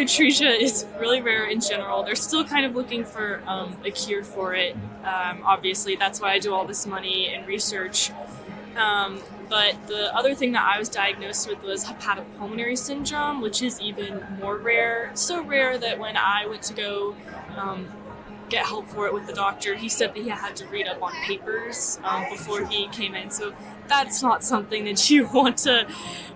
biliary atresia is really rare in general. They're still kind of looking for a cure for it. Obviously, that's why I do all this money and research. But the other thing that I was diagnosed with was hepatopulmonary syndrome, which is even more rare. So rare that when I went to go get help for it with the doctor, he said that he had to read up on papers before he came in. So that's not something that you want to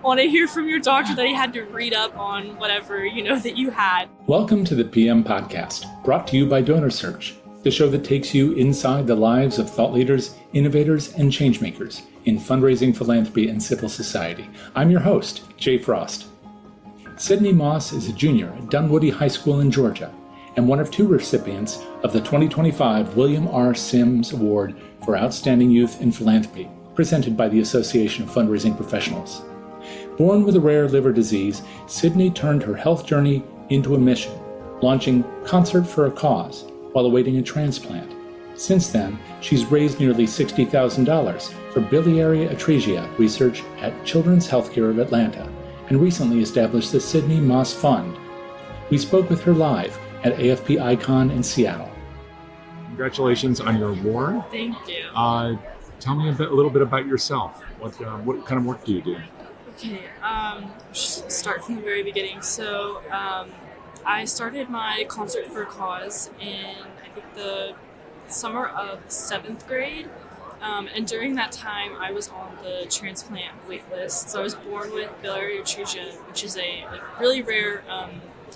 hear from your doctor, that he had to read up on whatever, that you had. Welcome to the PM Podcast, brought to you by DonorSearch, the show that takes you inside the lives of thought leaders, innovators, and changemakers in fundraising, philanthropy, and civil society. I'm your host, Jay Frost. Sydney Moss is a junior at Dunwoody High School in Georgia and one of two recipients of the 2025 William R. Sims Award for Outstanding Youth in Philanthropy, presented by the Association of Fundraising Professionals. Born with a rare liver disease, Sydney turned her health journey into a mission, launching Concert for a Cause while awaiting a transplant. Since then, she's raised nearly $60,000 for biliary atresia research at Children's Healthcare of Atlanta and recently established the Sydney Moss Fund. We spoke with her live at AFP ICON in Seattle. Congratulations on your award. Thank you. Tell me a little bit about yourself. What kind of work do you do? Okay, start from the very beginning. So I started my Concert for a Cause in, I think, the summer of 7th grade. And during that time, I was on the transplant wait list. So I was born with biliary atresia, which is a really rare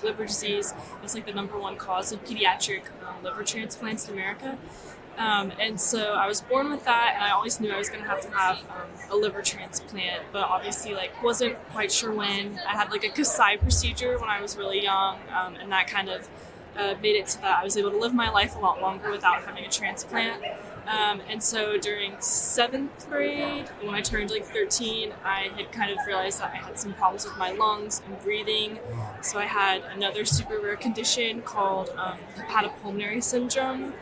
liver disease. It's the number one cause of pediatric liver transplants in America. And so I was born with that, and I always knew I was going to have a liver transplant, but obviously wasn't quite sure when. I had a Kasai procedure when I was really young, and that kind of made it so that I was able to live my life a lot longer without having a transplant. And so during 7th grade, when I turned 13, I had kind of realized that I had some problems with my lungs and breathing. So I had another super rare condition called hepatopulmonary syndrome.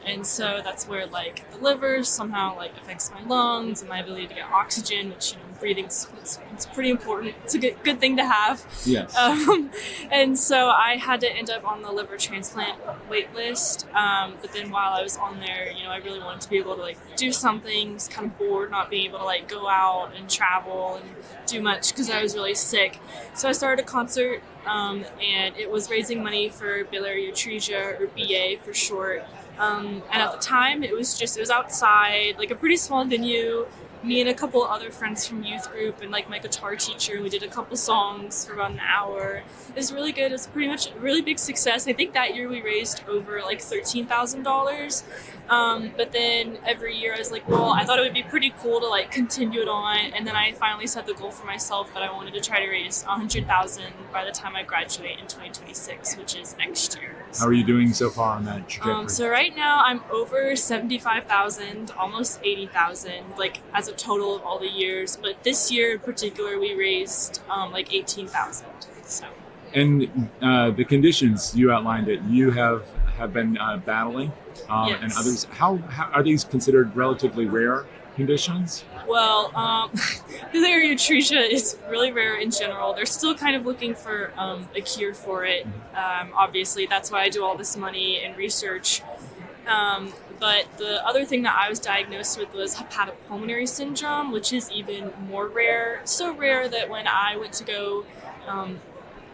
And so that's where the liver somehow affects my lungs and my ability to get oxygen, which breathing it's pretty important. It's a good thing to have. Yes. And so I had to end up on the liver transplant wait list. But then while I was on there, I really wanted to be able to do something. I was kind of bored not being able to go out and travel and do much because I was really sick. So I started a concert, and it was raising money for biliary atresia, or BA for short. And at the time, it was outside, a pretty small venue. Me and a couple other friends from youth group and my guitar teacher, we did a couple songs for about an hour. It was really good. It was pretty much a really big success. I think that year we raised over $13,000. But then every year I was I thought it would be pretty cool to continue it on. And then I finally set the goal for myself that I wanted to try to raise $100,000 by the time I graduate in 2026, which is next year. How are you doing so far on that trajectory? So right now I'm over 75,000, almost 80,000, as a total of all the years. But this year in particular, we raised 18,000. So. And the conditions you outlined that you have been battling, yes. And others, how are these considered relatively rare conditions? Well, biliary atresia is really rare in general. They're still kind of looking for a cure for it. Obviously, that's why I do all this money and research. But the other thing that I was diagnosed with was hepatopulmonary syndrome, which is even more rare. So rare that when I went to go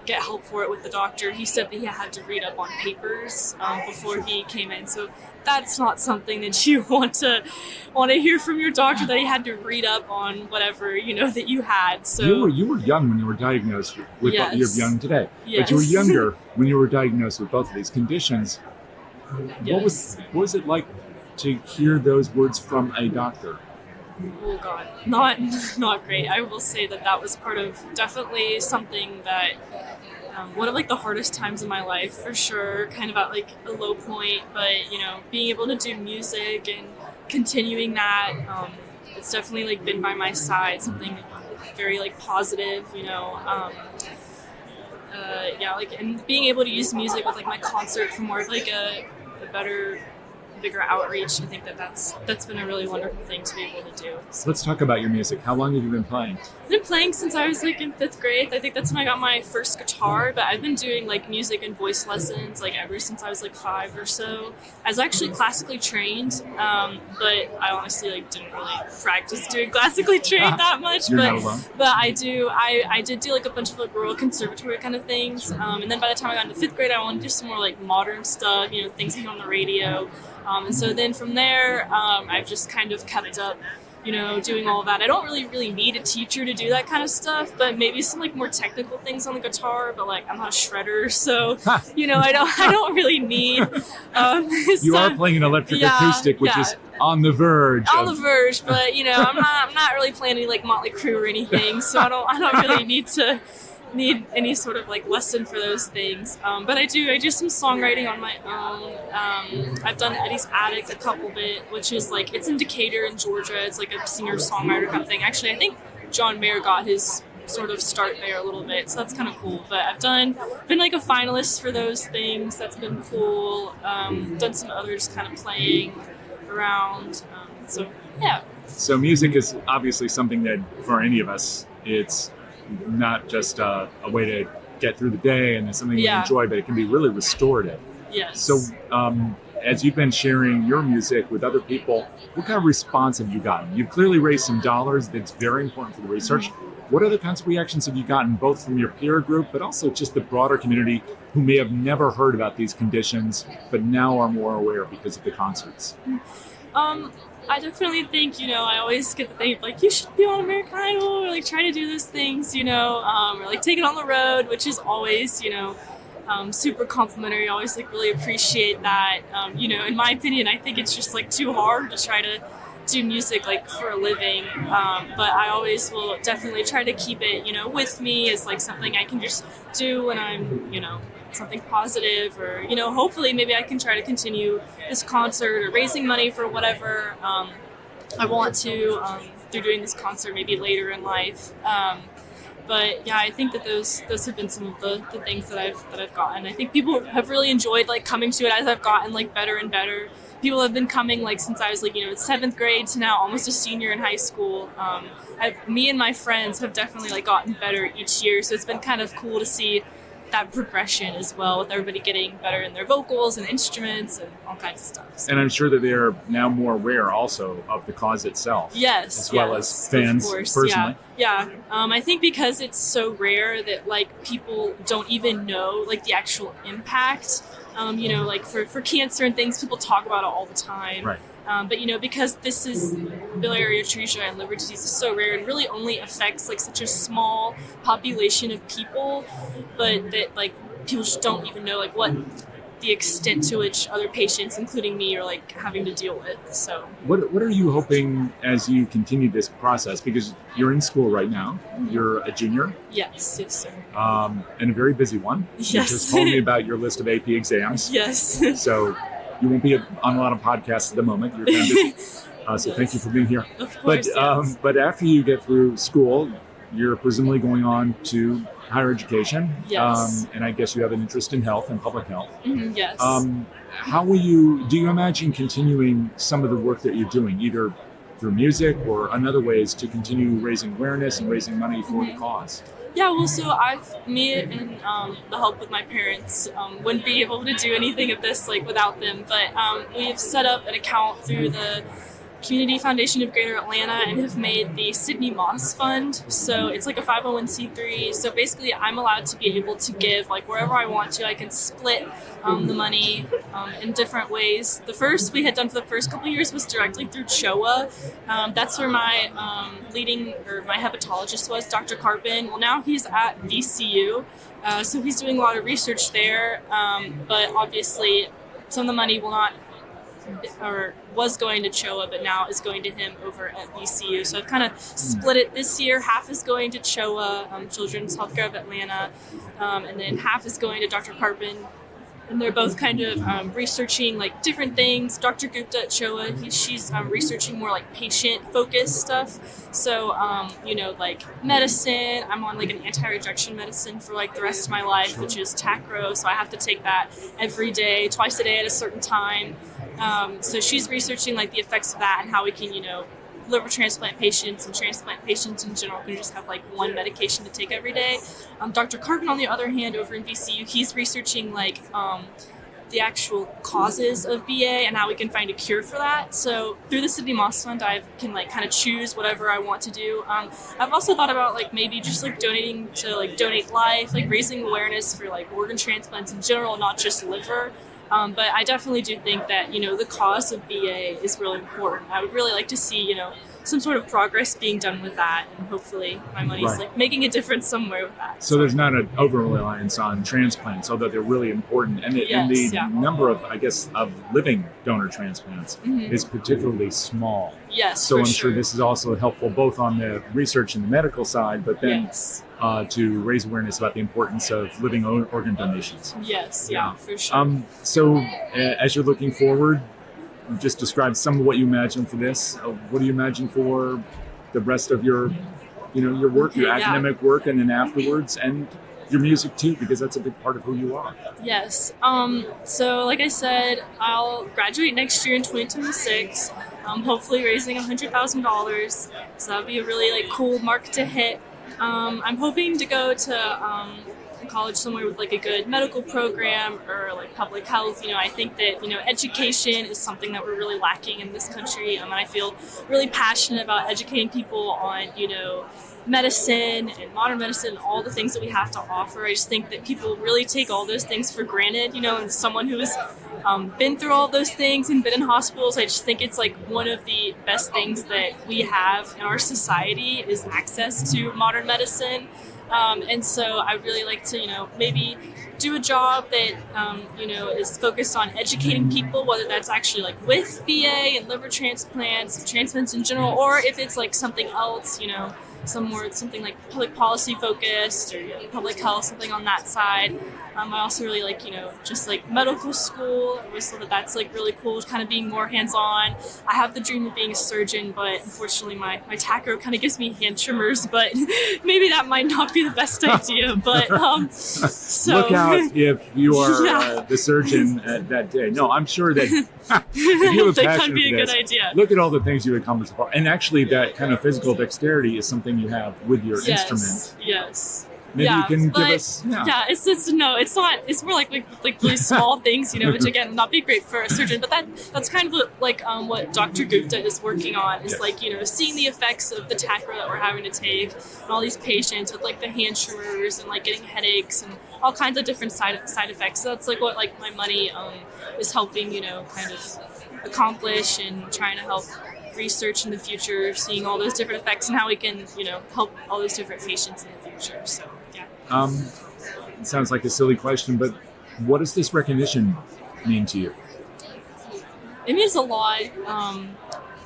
get help for it with the doctor, he said that he had to read up on papers before he came in. So that's not something that you want to hear from your doctor, that he had to read up on whatever that you had. So you were young when you were diagnosed with yes. You're young today, yes. but you were younger when you were diagnosed with both of these conditions. Yes. What was it like to hear those words from a doctor? Oh God, not great. I will say that was part of definitely something that one of the hardest times in my life for sure, kind of at a low point, but being able to do music and continuing that, it's definitely been by my side, something very positive, and being able to use music with my concert for more of a better bigger outreach. I think that's been a really wonderful thing to be able to do. So Let's talk about your music. How long have you been playing? I've been playing since I was like in 5th grade. I think that's when I got my first guitar, but I've been doing like music and voice lessons like ever since I was like 5 or so. I was actually classically trained, but I honestly like didn't really practice doing classically trained that much. You're but not alone. but I did do like a bunch of like rural conservatory kind of things. And then by the time I got into 5th grade, I wanted to do some more like modern stuff, you know, things on the radio. And so then from there, I've just kind of kept up, you know, doing all that. I don't really need a teacher to do that kind of stuff, but maybe some like more technical things on the guitar. But like I'm not a shredder, so you know, I don't really need. You are playing an electric acoustic, which is on the verge. But you know, I'm not really playing any like Motley Crue or anything, so I don't really need any sort of like lesson for those things. But I do some songwriting on my own. I've done Eddie's Attic a couple bit, which is like, it's in Decatur in Georgia. It's like a singer-songwriter kind of thing. Actually, I think John Mayer got his sort of start there a little bit, so that's kind of cool. But I've been like a finalist for those things. That's been cool. Done some other just kind of playing around. So yeah. So music is obviously something that for any of us, it's not just a way to get through the day and it's something we enjoy, but it can be really restorative. Yes. So as you've been sharing your music with other people, what kind of response have you gotten? You've clearly raised some dollars that's very important for the research. What other kinds of reactions have you gotten, both from your peer group, but also just the broader community who may have never heard about these conditions, but now are more aware because of the concerts? I definitely think, you know, I always get the thing like, you should be on American Idol, or like try to do those things, you know, or like take it on the road, which is always, you know, super complimentary. I always like really appreciate that. You know, in my opinion, I think it's just like too hard to try to do music like for a living. But I always will definitely try to keep it, you know, with me as like something I can just do when I'm, you know, something positive, or you know, hopefully maybe I can try to continue this concert or raising money for whatever I want to through doing this concert maybe later in life. But yeah, I think that those have been some of the things that I've gotten. I think people have really enjoyed like coming to it as I've gotten like better and better. People have been coming like since I was like, you know, 7th grade to now almost a senior in high school. Me and my friends have definitely like gotten better each year, so it's been kind of cool to see that progression as well, with everybody getting better in their vocals and instruments and all kinds of stuff. So. And I'm sure that they're now more aware also of the cause itself. Yes. As well as fans personally. Yeah. I think because it's so rare that like people don't even know like the actual impact. You know, like for cancer and things, people talk about it all the time. Right. But you know, because this is biliary atresia and liver disease is so rare and really only affects like such a small population of people, but that like people just don't even know like what the extent to which other patients, including me, are like having to deal with. So what are you hoping as you continue this process? Because you're in school right now, you're a junior. Yes, sir. And a very busy one. Yes. You just told me about your list of AP exams. Yes. So you won't be on a lot of podcasts at the moment. You're kind of busy. So thank you for being here. Of course, but after you get through school, you're presumably going on to higher education. Yes. And I guess you have an interest in health and public health. Mm-hmm, yes. How do you imagine continuing some of the work that you're doing, either through music or in other ways, to continue raising awareness and raising money for the cause? Yeah, well, so me and the help with my parents wouldn't be able to do anything of this like without them. But we've set up an account through the Community Foundation of Greater Atlanta and have made the Sidney Moss Fund. So it's like a 501c3. So basically I'm allowed to be able to give like wherever I want to. I can split the money in different ways. The first we had done for the first couple of years was directly through CHOA. That's where my my hepatologist was, Dr. Carpin. Well, now he's at VCU. So he's doing a lot of research there. But obviously some of the money will not, or was going to CHOA, but now is going to him over at VCU. So I've kind of split it this year. Half is going to CHOA, Children's Healthcare of Atlanta, and then half is going to Dr. Carpin. And they're both kind of researching like different things. Dr. Gupta at CHOA, she's researching more like patient-focused stuff. So, you know, like medicine. I'm on like an anti-rejection medicine for like the rest of my life, which is Tacro. So I have to take that every day, twice a day at a certain time. So she's researching like the effects of that and how we can, liver transplant patients and transplant patients in general can just have like one medication to take every day. Dr. Carvin, on the other hand, over in VCU, he's researching like the actual causes of BA and how we can find a cure for that. So through the Sidney Moss Fund, I can like kind of choose whatever I want to do. I've also thought about like maybe just like donating to like Donate Life, like raising awareness for like organ transplants in general, not just liver. But I definitely do think that, the cause of BA is really important. I would really like to see, some sort of progress being done with that, and hopefully my money's like making a difference somewhere with that. So there's not an over-reliance on transplants, although they're really important. And the number of, I guess, of living donor transplants is particularly small. Yes, so I'm sure this is also helpful both on the research and the medical side, but then to raise awareness about the importance of living organ donations. Yes, for sure. So as you're looking forward, just describe some of what you imagine for this. What do you imagine for the rest of your, your work, your academic work, and then afterwards, and your music too, because that's a big part of who you are. Yes. So like I said, I'll graduate next year in 2026. Hopefully raising $100,000. So that'll be a really like cool mark to hit. I'm hoping to go to college somewhere with like a good medical program or like public health. I think that education is something that we're really lacking in this country, and I feel really passionate about educating people on medicine and modern medicine, all the things that we have to offer. I just think that people really take all those things for granted, and as someone who has been through all those things and been in hospitals, I just think it's like one of the best things that we have in our society is access to modern medicine. And so I really like to, maybe do a job that, is focused on educating people, whether that's actually like with BA and liver transplants and transplants in general, or if it's like something else, something like public policy focused or public health, something on that side. I also really like, just like medical school. I always thought that that's like really cool, kind of being more hands-on. I have the dream of being a surgeon, but unfortunately my tacro kind of gives me hand tremors, but maybe that might not be the best idea. But so look out if you are the surgeon that day. No, I'm sure that if you have a that passion could be for a this, good idea. look at all the things you accomplished so far. And actually that kind of physical dexterity is something you have with your instrument. Yes. Maybe you can give us. It's not. It's more like really small things, which again, not be great for a surgeon. But that's kind of like what Dr. Gupta is working on. Is like seeing the effects of the tacro that we're having to take, and all these patients with like the hand tremors and like getting headaches and all kinds of different side effects. So that's like what like my money is helping kind of accomplish, and trying to help research in the future, seeing all those different effects and how we can help all those different patients in the future. So it sounds like a silly question, but what does this recognition mean to you? It means a lot.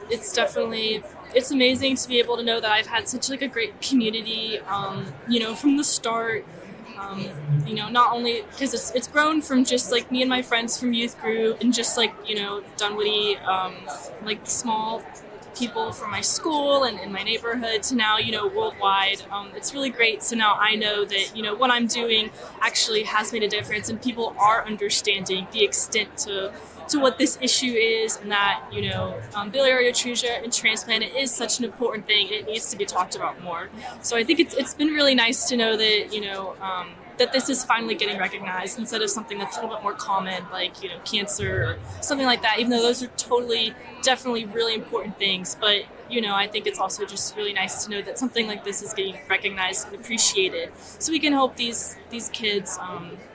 It's amazing to be able to know that I've had such like a great community, from the start. Not only because it's grown from just like me and my friends from youth group and just like, Dunwoody, like small people from my school and in my neighborhood to now, worldwide. It's really great. So now I know that, what I'm doing actually has made a difference, and people are understanding the extent to what this issue is, and that, biliary atresia and transplant, it is such an important thing. It needs to be talked about more. So I think it's been really nice to know that, that this is finally getting recognized instead of something that's a little bit more common, like, cancer or something like that, even though those are definitely really important things. But, I think it's also just really nice to know that something like this is getting recognized and appreciated. So we can help these kids,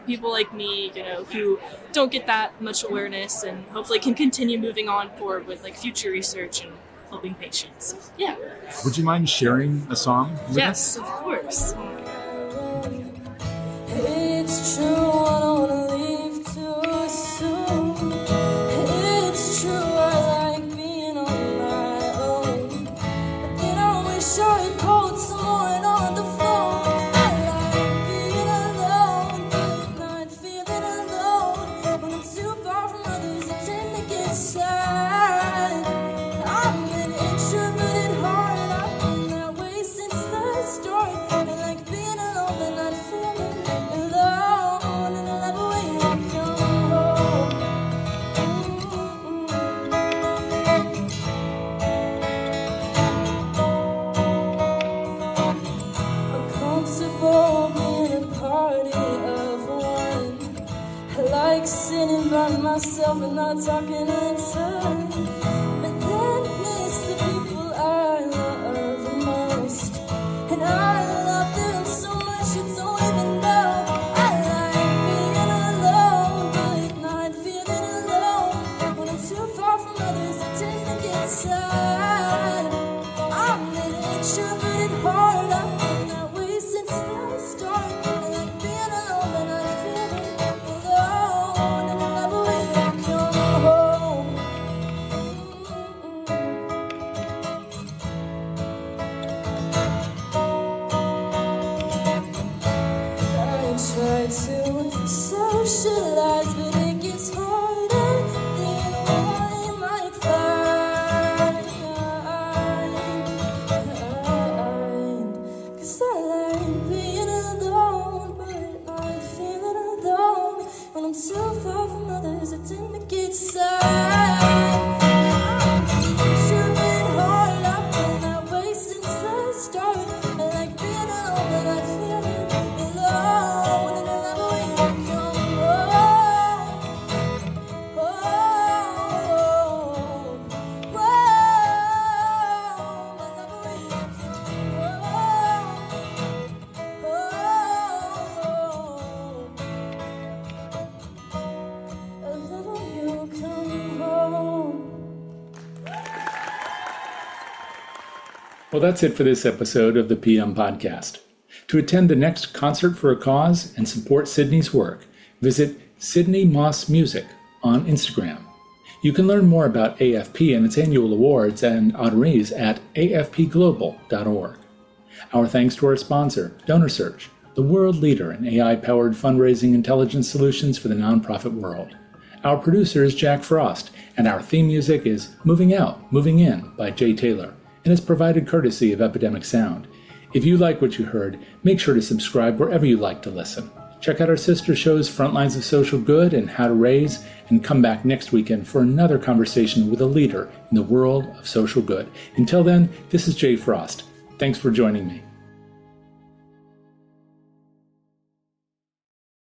people like me, who don't get that much awareness, and hopefully can continue moving on forward with like future research and helping patients. Yeah. Would you mind sharing a song with Yes, us? of course. It's true, I don't wanna leave too soon. It's true, I like being on my own. But then I wish I called someone on the phone. I like being alone, not feeling alone. When I'm too far from others, I tend to get sad. I'm an introverted heart, I've been that way since the start. I like being alone, but not feeling alone. like sitting by myself and not talking in turn. But then it's the people I love the most, and I love them so much you don't even know. I like being alone, but not feeling alone. When I'm too far from others, I tend to get sad. I'm an introverted heart, I've been that way since the start. I like being alone, but not feeling alone, and I never will come home. I try to socialize, but it gets harder than one might find. 'Cause I like being alone, but not feeling alone. When I'm too far from others, I tend to get sad. Sure been hard, I've been that way since the start. I like being alone, but not feeling alone, and I never will come home. Oh, oh, I never will come home. I never will come home. Well, that's it for this episode of the PM Podcast. To attend the next Concert for a Cause and support Sydney's work, visit Sydney Moss Music on Instagram. You can learn more about AFP and its annual awards and honorees at afpglobal.org. Our thanks to our sponsor, DonorSearch, the world leader in AI-powered fundraising intelligence solutions for the nonprofit world. Our producer is Jack Frost, and our theme music is Moving Out, Moving In by Jay Taylor, and is provided courtesy of Epidemic Sound. If you like what you heard, make sure to subscribe wherever you like to listen. Check out our sister shows Frontlines of Social Good and How to Raise, and come back next weekend for another conversation with a leader in the world of social good. Until then, this is Jay Frost. Thanks for joining me.